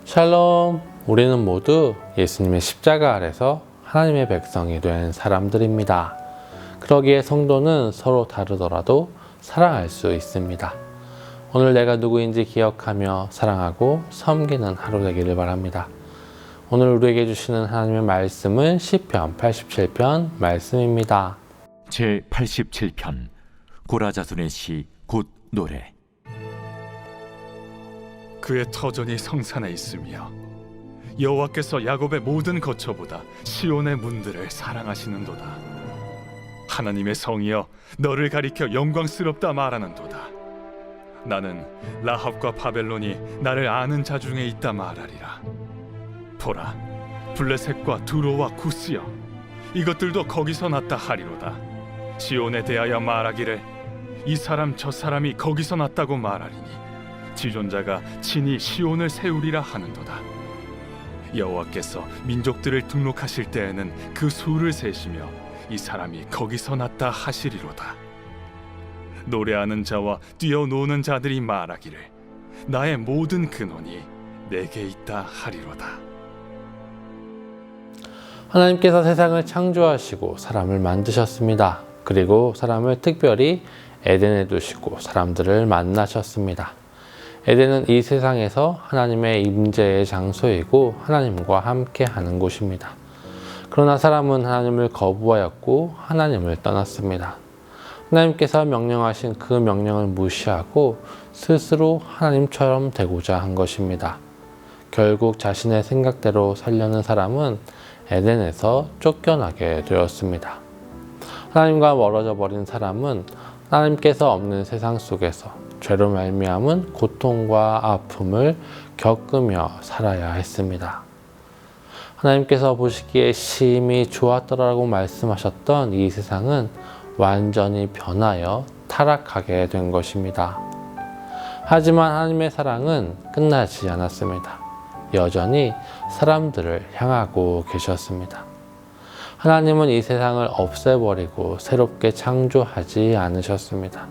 샬롬! 우리는 모두 예수님의 십자가 아래서 하나님의 백성이 된 사람들입니다. 그러기에 성도는 서로 다르더라도 사랑할 수 있습니다. 오늘 내가 누구인지 기억하며 사랑하고 섬기는 하루 되기를 바랍니다. 오늘 우리에게 주시는 하나님의 말씀은 시편 87편 말씀입니다. 제87편 고라자손의 시 곧 노래. 그의 터전이 성산에 있으며 여호와께서 야곱의 모든 거처보다 시온의 문들을 사랑하시는도다. 하나님의 성이여 너를 가리켜 영광스럽다 말하는도다. 나는 라합과 바벨론이 나를 아는 자 중에 있다 말하리라. 보라, 블레셋과 두로와 구스여 이것들도 거기서 났다 하리로다. 시온에 대하여 말하기를 이 사람 저 사람이 거기서 났다고 말하리니 지존자가 친히 시온을 세우리라 하는도다. 여호와께서 민족들을 등록하실 때에는 그 수를 세시며 이 사람이 거기서 났다 하시리로다. 노래하는 자와 뛰어노는 자들이 말하기를 나의 모든 근원이 내게 있다 하리로다. 하나님께서 세상을 창조하시고 사람을 만드셨습니다. 그리고 사람을 특별히 에덴에 두시고 사람들을 만나셨습니다. 에덴은 이 세상에서 하나님의 임재의 장소이고 하나님과 함께 하는 곳입니다. 그러나 사람은 하나님을 거부하였고 하나님을 떠났습니다. 하나님께서 명령하신 그 명령을 무시하고 스스로 하나님처럼 되고자 한 것입니다. 결국 자신의 생각대로 살려는 사람은 에덴에서 쫓겨나게 되었습니다. 하나님과 멀어져 버린 사람은 하나님께서 없는 세상 속에서 죄로 말미암은 고통과 아픔을 겪으며 살아야 했습니다. 하나님께서 보시기에 심히 좋았더라고 말씀하셨던 이 세상은 완전히 변하여 타락하게 된 것입니다. 하지만 하나님의 사랑은 끝나지 않았습니다. 여전히 사람들을 향하고 계셨습니다. 하나님은 이 세상을 없애버리고 새롭게 창조하지 않으셨습니다.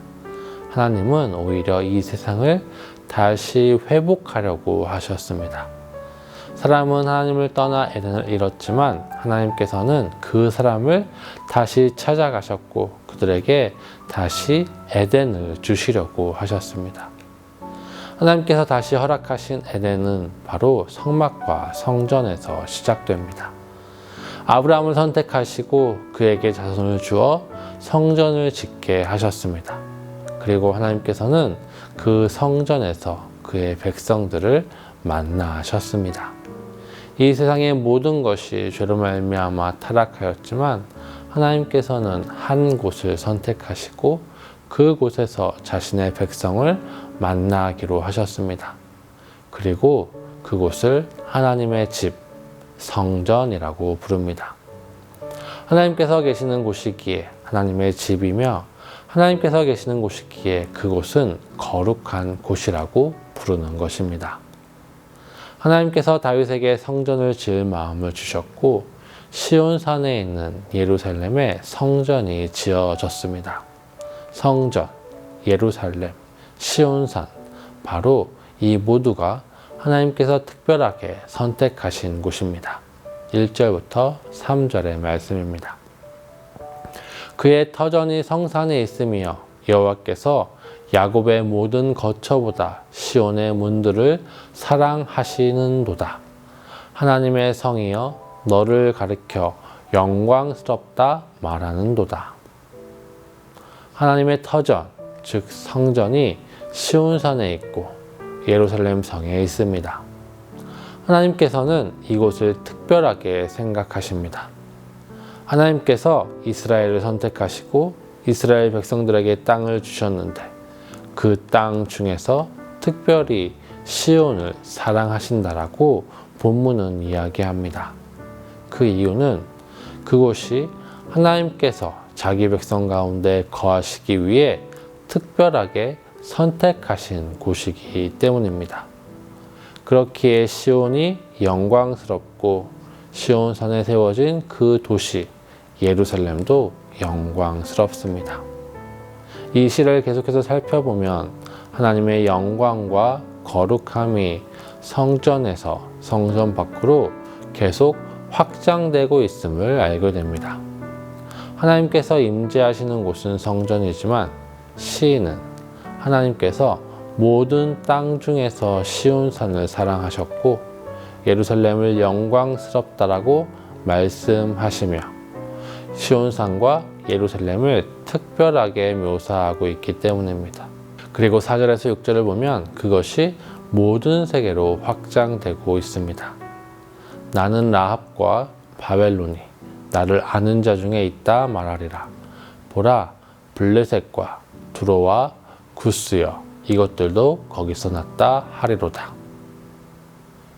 하나님은 오히려 이 세상을 다시 회복하려고 하셨습니다. 사람은 하나님을 떠나 에덴을 잃었지만 하나님께서는 그 사람을 다시 찾아가셨고 그들에게 다시 에덴을 주시려고 하셨습니다. 하나님께서 다시 허락하신 에덴은 바로 성막과 성전에서 시작됩니다. 아브라함을 선택하시고 그에게 자손을 주어 성전을 짓게 하셨습니다. 그리고 하나님께서는 그 성전에서 그의 백성들을 만나셨습니다. 이 세상의 모든 것이 죄로 말미암아 타락하였지만 하나님께서는 한 곳을 선택하시고 그곳에서 자신의 백성을 만나기로 하셨습니다. 그리고 그곳을 하나님의 집, 성전이라고 부릅니다. 하나님께서 계시는 곳이기에 하나님의 집이며 하나님께서 계시는 곳이기에 그곳은 거룩한 곳이라고 부르는 것입니다. 하나님께서 다윗에게 성전을 지을 마음을 주셨고 시온산에 있는 예루살렘에 성전이 지어졌습니다. 성전, 예루살렘, 시온산, 바로 이 모두가 하나님께서 특별하게 선택하신 곳입니다. 1절부터 3절의 말씀입니다. 그의 터전이 성산에 있으며 여호와께서 야곱의 모든 거처보다 시온의 문들을 사랑하시는도다. 하나님의 성이여 너를 가리켜 영광스럽다 말하는도다. 하나님의 터전, 즉 성전이 시온산에 있고 예루살렘 성에 있습니다. 하나님께서는 이곳을 특별하게 생각하십니다. 하나님께서 이스라엘을 선택하시고 이스라엘 백성들에게 땅을 주셨는데 그 땅 중에서 특별히 시온을 사랑하신다라고 본문은 이야기합니다. 그 이유는 그곳이 하나님께서 자기 백성 가운데 거하시기 위해 특별하게 선택하신 곳이기 때문입니다. 그렇기에 시온이 영광스럽고 시온산에 세워진 그 도시 예루살렘도 영광스럽습니다. 이 시를 계속해서 살펴보면 하나님의 영광과 거룩함이 성전에서 성전 밖으로 계속 확장되고 있음을 알게 됩니다. 하나님께서 임재하시는 곳은 성전이지만 시인은 하나님께서 모든 땅 중에서 시온산을 사랑하셨고 예루살렘을 영광스럽다라고 말씀하시며 시온산과 예루살렘을 특별하게 묘사하고 있기 때문입니다. 그리고 4절에서 6절을 보면 그것이 모든 세계로 확장되고 있습니다. 나는 라합과 바벨론이 나를 아는 자 중에 있다 말하리라. 보라, 블레셋과 두로와 구스여 이것들도 거기서 났다 하리로다.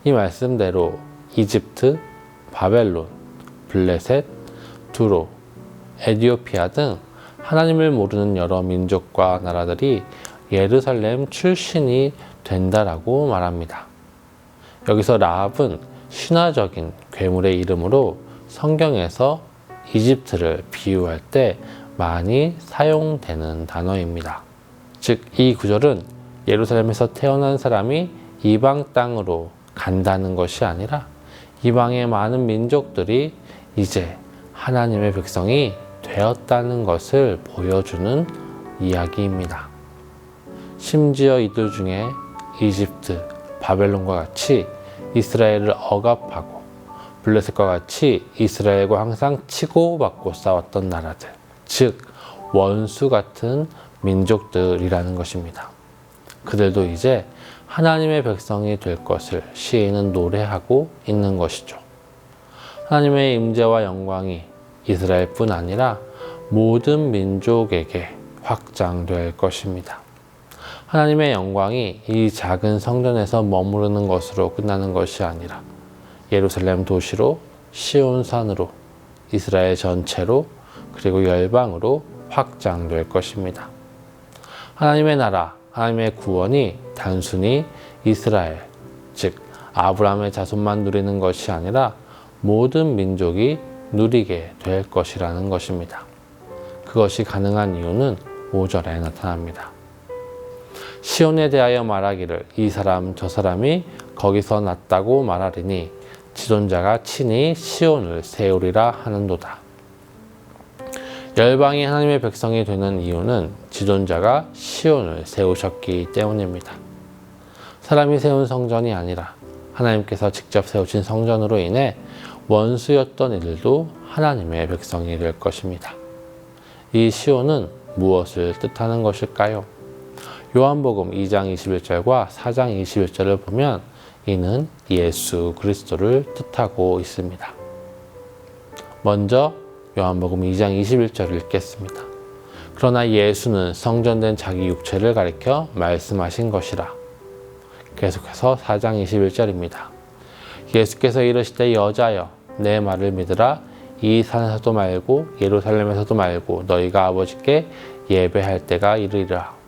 이 말씀대로 이집트, 바벨론, 블레셋, 두로, 에디오피아 등 하나님을 모르는 여러 민족과 나라들이 예루살렘 출신이 된다라고 말합니다. 여기서 라합은 신화적인 괴물의 이름으로 성경에서 이집트를 비유할 때 많이 사용되는 단어입니다. 즉, 이 구절은 예루살렘에서 태어난 사람이 이방 땅으로 간다는 것이 아니라 이방의 많은 민족들이 이제 하나님의 백성이 되었다는 것을 보여주는 이야기입니다. 심지어 이들 중에 이집트, 바벨론과 같이 이스라엘을 억압하고 블레셋과 같이 이스라엘과 항상 치고받고 싸웠던 나라들, 즉 원수 같은 민족들이라는 것입니다. 그들도 이제 하나님의 백성이 될 것을 시인은 노래하고 있는 것이죠. 하나님의 임재와 영광이 이스라엘뿐 아니라 모든 민족에게 확장될 것입니다. 하나님의 영광이 이 작은 성전에서 머무르는 것으로 끝나는 것이 아니라 예루살렘 도시로, 시온산으로, 이스라엘 전체로, 그리고 열방으로 확장될 것입니다. 하나님의 나라, 하나님의 구원이 단순히 이스라엘, 즉 아브라함의 자손만 누리는 것이 아니라 모든 민족이 누리게 될 것이라는 것입니다. 그것이 가능한 이유는 5절에 나타납니다. 시온에 대하여 말하기를 이 사람 저 사람이 거기서 났다고 말하리니 지존자가 친히 시온을 세우리라 하는도다. 열방이 하나님의 백성이 되는 이유는 지존자가 시온을 세우셨기 때문입니다. 사람이 세운 성전이 아니라 하나님께서 직접 세우신 성전으로 인해 원수였던 이들도 하나님의 백성이 될 것입니다. 이 시온은 무엇을 뜻하는 것일까요? 요한복음 2장 21절과 4장 21절을 보면 이는 예수 그리스도를 뜻하고 있습니다. 먼저 요한복음 2장 21절을 읽겠습니다. 그러나 예수는 성전된 자기 육체를 가리켜 말씀하신 것이라. 계속해서 4장 21절입니다. 예수께서 이르시되 여자여 내 말을 믿으라. 이 산에서도 말고 예루살렘에서도 말고 너희가 아버지께 예배할 때가 이르리라.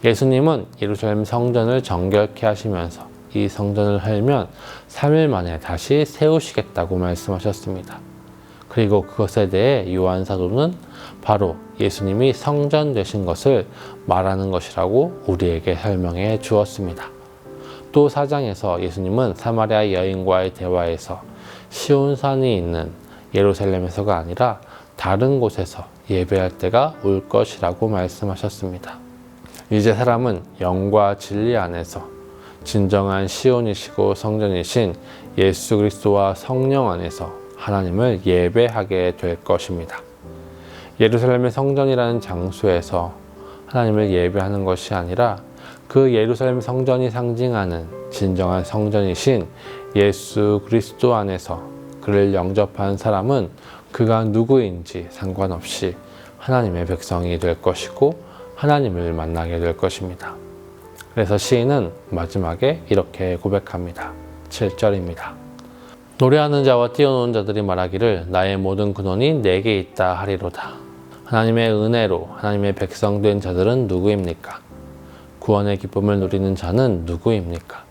예수님은 예루살렘 성전을 정결케 하시면서 이 성전을 헐면 3일 만에 다시 세우시겠다고 말씀하셨습니다. 그리고 그것에 대해 요한 사도는 바로 예수님이 성전 되신 것을 말하는 것이라고 우리에게 설명해 주었습니다. 또 4장에서 예수님은 사마리아 여인과의 대화에서 시온산이 있는 예루살렘에서가 아니라 다른 곳에서 예배할 때가 올 것이라고 말씀하셨습니다. 이제 사람은 영과 진리 안에서 진정한 시온이시고 성전이신 예수 그리스도와 성령 안에서 하나님을 예배하게 될 것입니다. 예루살렘의 성전이라는 장소에서 하나님을 예배하는 것이 아니라 그 예루살렘 성전이 상징하는 진정한 성전이신 예수 그리스도 안에서 그를 영접한 사람은 그가 누구인지 상관없이 하나님의 백성이 될 것이고 하나님을 만나게 될 것입니다. 그래서 시인은 마지막에 이렇게 고백합니다. 7절입니다. 노래하는 자와 뛰어노는 자들이 말하기를 나의 모든 근원이 내게 있다 하리로다. 하나님의 은혜로 하나님의 백성 된 자들은 누구입니까? 구원의 기쁨을 누리는 자는 누구입니까?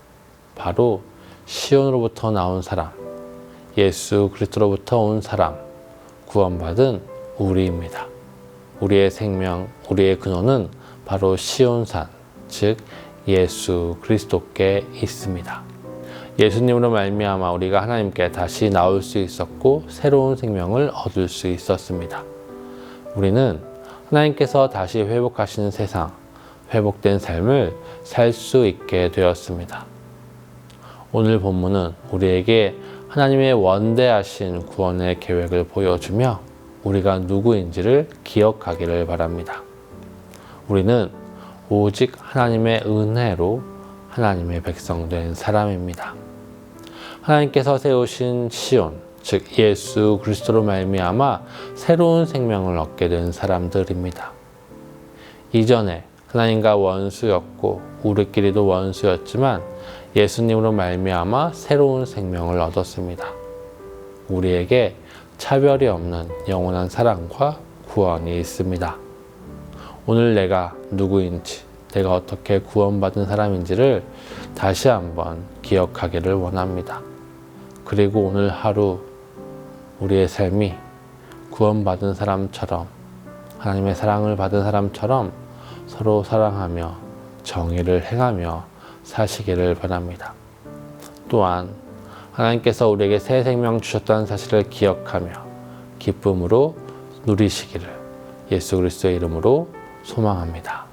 바로 시온으로부터 나온 사람, 예수 그리스도로부터 온 사람, 구원받은 우리입니다. 우리의 생명, 우리의 근원은 바로 시온산, 즉 예수 그리스도께 있습니다. 예수님으로 말미암아 우리가 하나님께 다시 나올 수 있었고 새로운 생명을 얻을 수 있었습니다. 우리는 하나님께서 다시 회복하시는 세상, 회복된 삶을 살 수 있게 되었습니다. 오늘 본문은 우리에게 하나님의 원대하신 구원의 계획을 보여주며 우리가 누구인지를 기억하기를 바랍니다. 우리는 오직 하나님의 은혜로 하나님의 백성 된 사람입니다. 하나님께서 세우신 시온, 즉 예수 그리스도로 말미암아 새로운 생명을 얻게 된 사람들입니다. 이전에 하나님과 원수였고 우리끼리도 원수였지만 예수님으로 말미암아 새로운 생명을 얻었습니다. 우리에게 차별이 없는 영원한 사랑과 구원이 있습니다. 오늘 내가 누구인지, 내가 어떻게 구원받은 사람인지를 다시 한번 기억하기를 원합니다. 그리고 오늘 하루 우리의 삶이 구원받은 사람처럼, 하나님의 사랑을 받은 사람처럼 서로 사랑하며 정의를 행하며 사시기를 바랍니다. 또한 하나님께서 우리에게 새 생명 주셨다는 사실을 기억하며 기쁨으로 누리시기를 예수 그리스도의 이름으로 소망합니다.